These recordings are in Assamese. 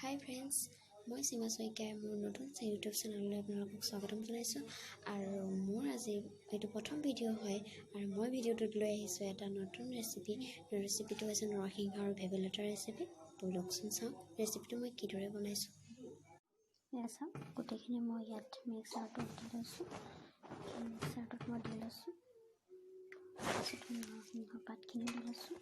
হাই ফ্ৰেণ্ডছ, মই সীমা শইকীয়াৰ মোৰ নতুন ইউটিউব চেনেললৈ আপোনালোকক স্বাগতম জনাইছোঁ। আৰু মোৰ আজি এইটো প্ৰথম ভিডিঅ' হয় আৰু মই ভিডিঅ'টোত লৈ আহিছোঁ এটা নতুন ৰেচিপিটো হৈছে নৰসিংহ আৰু ভেবেলিলতাৰ ৰেচিপি। বলকচোন চাওঁ ৰেচিপিটো মই কিদৰে বনাইছোঁ। এয়া চাওঁ, গোটেইখিনি মই ইয়াত মিক্সাৰটোত দি লৈছোঁ। মিক্সাৰটোত মই দি লৈছোঁ, তাৰপিছত নৰসিংহ পাতখিনি দি লৈছোঁ,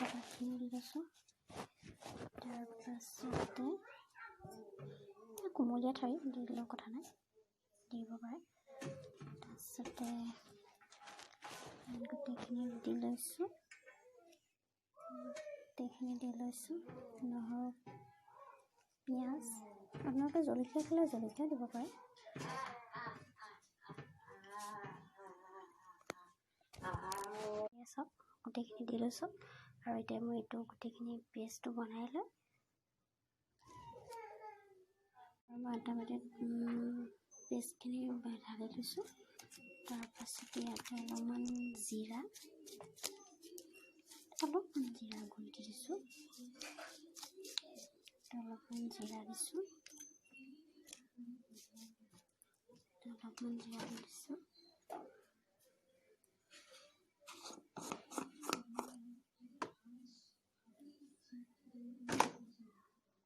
পাতখিনি দি লৈছোঁ। তাৰপাছতে কোমলীয়া ঠাৰি দি দিলেও কথা নাই, দিব পাৰে। তাৰপিছতে গোটেইখিনি দি লৈছোঁ, নহৰু, পিঁয়াজ, আপোনালোকে জলকীয়া খালে জলকীয়া দিব পাৰে। চব গোটেইখিনি দি লৈছোঁ আৰু এতিয়া মই এইটো গোটেইখিনি পেষ্টটো বনাই লৈ মই এটা বাটিত পেষ্টখিনি ঢালি লৈছোঁ। তাৰপাছতে ইয়াতে অলপমান জিৰা গুড়ি দি দিছোঁ, অলপমান জিৰা দিছোঁ,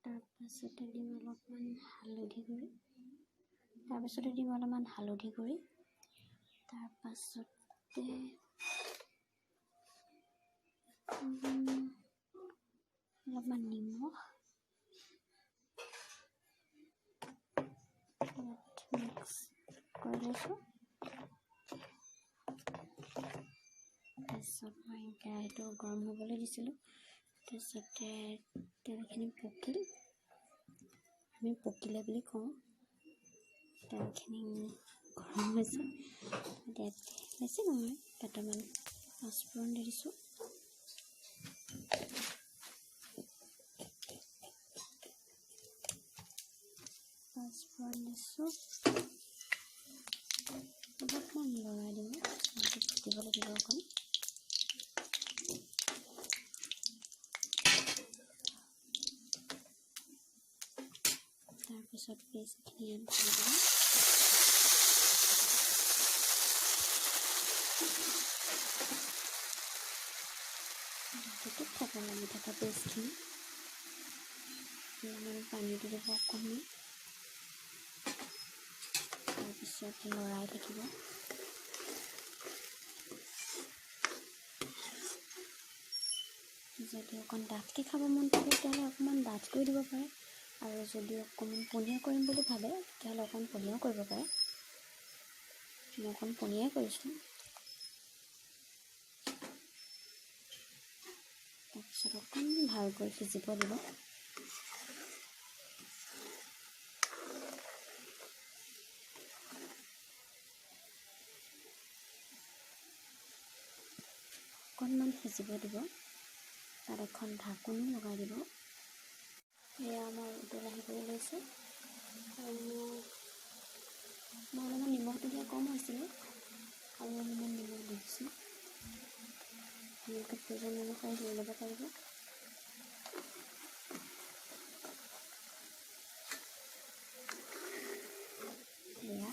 তাৰপাছতে দিম অলপমান হালধি গুড়ি, তাৰপাছতে অলপমান নিমখ, মিক্স কৰি লৈছোঁ। তাৰপিছত মই কেৰাহীটো গৰম হ'বলৈ দিছিলোঁ। তাৰপিছতে তেলখিনি আমি পকিলে বুলি কওঁ। তেলখিনি গৰম হৈছে, ইয়াত বেছি নহয় কেইটামান পাঁচফোৰণ দি দিছোঁ। অলপমান লৰাই দিব, ফুটিব লাগিব অকণ। তাৰপিছত পেষ্টখিনি ঢালি দিব। থাকা লাগি থকা পেষ্টখিনি পানীটো দিব অকণমান, তাৰপিছত লৰাই থাকিব। যদি অকণ ডাঠকৈ খাব মন থাকে তেতিয়াহ'লে অকণমান ডাঠ কৰি দিব পাৰে, আৰু যদি অকণমান পনীয়া কৰিম বুলি ভাবে তেতিয়াহ'লে অকণ পনীয়াও কৰিব পাৰে। মই অকণ পনীয়াই কৰিছোঁ। তাৰপিছত অকণমান ভালকৈ সিজিব দিব। অকণমান সিজিব দিব, তাত এখন ঢাকনি লগাই দিব। এয়া মই উতল আহিবলৈ লৈছোঁ আৰু মই অলপমান নিমখটো দিয়া কম হৈছিলে আৰু অলপমান নিমখ দি দিছোঁ। আপোনালোকে প্ৰয়োজন অনুসাৰে লৈ ল'ব পাৰিব। এয়া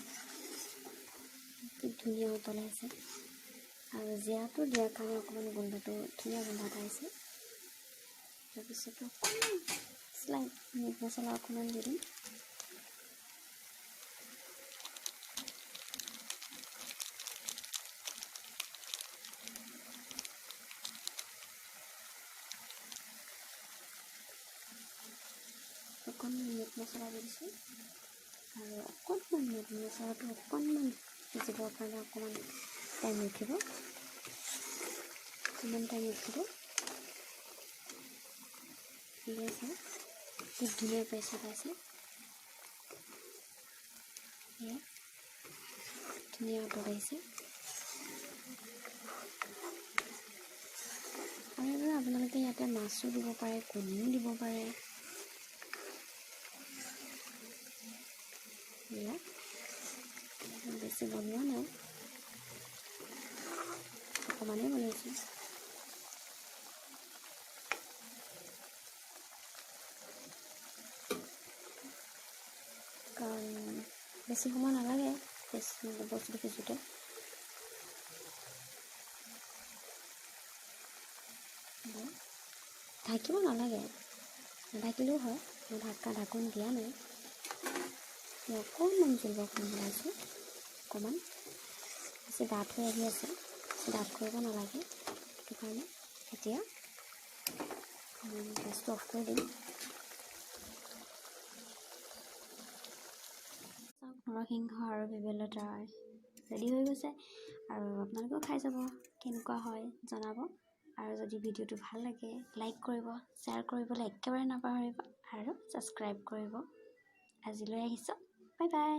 কি ধুনীয়া উতল আহিছে, আৰু জিৰাটো দিয়াৰ কাৰণে অকণমান গোন্ধটো ধুনীয়া গোন্ধ এটা আহিছে। তাৰপিছত অকণমান স্লাইড মিট মছলা অকণমান দি দিম। অকণমান মিট মছলা দি দিছোঁ, আৰু অকণমান মিট মছলাটো অকণমান সিজিবৰ কাৰণে অকণমান টাইম ৰখিব। কি ধুনীয়া পেষ্ট ওলাইছে, ধুনীয়া উতল আহিছে। আৰু আপোনালোকে ইয়াতে মাছো দিব পাৰে, কণীও দিব পাৰে। বেছি বনোৱা নাই, অকণমানেই বনাইছোঁ। বেছি সময় নালাগে বস্তুটো সিজোতে। ঢাকিব নালাগে, নাঢাকিলেও হয়, মই ঢাকোন দিয়া নাই। অকণমান জোল বৰষুণ বনাইছোঁ, অকণমান বেছি ডাঠ হৈ আহি আছে, ডাঠ কৰিব নালাগে। সেইটো কাৰণে এতিয়া গেছটো অফ কৰি দিম। নৰসিংহ আৰু ভেবেলিলতা ৰেডি হৈ গৈছে, আৰু আপোনালোকেও খাই যাব, কেনেকুৱা হয় জনাব। আৰু যদি ভিডিঅ'টো ভাল লাগে লাইক কৰিব, শ্বেয়াৰ কৰিবলৈ একেবাৰে নাপাহৰিব, আৰু ছাবস্ক্ৰাইব কৰিব। আজিলৈ আহিছোঁ, বাই বাই।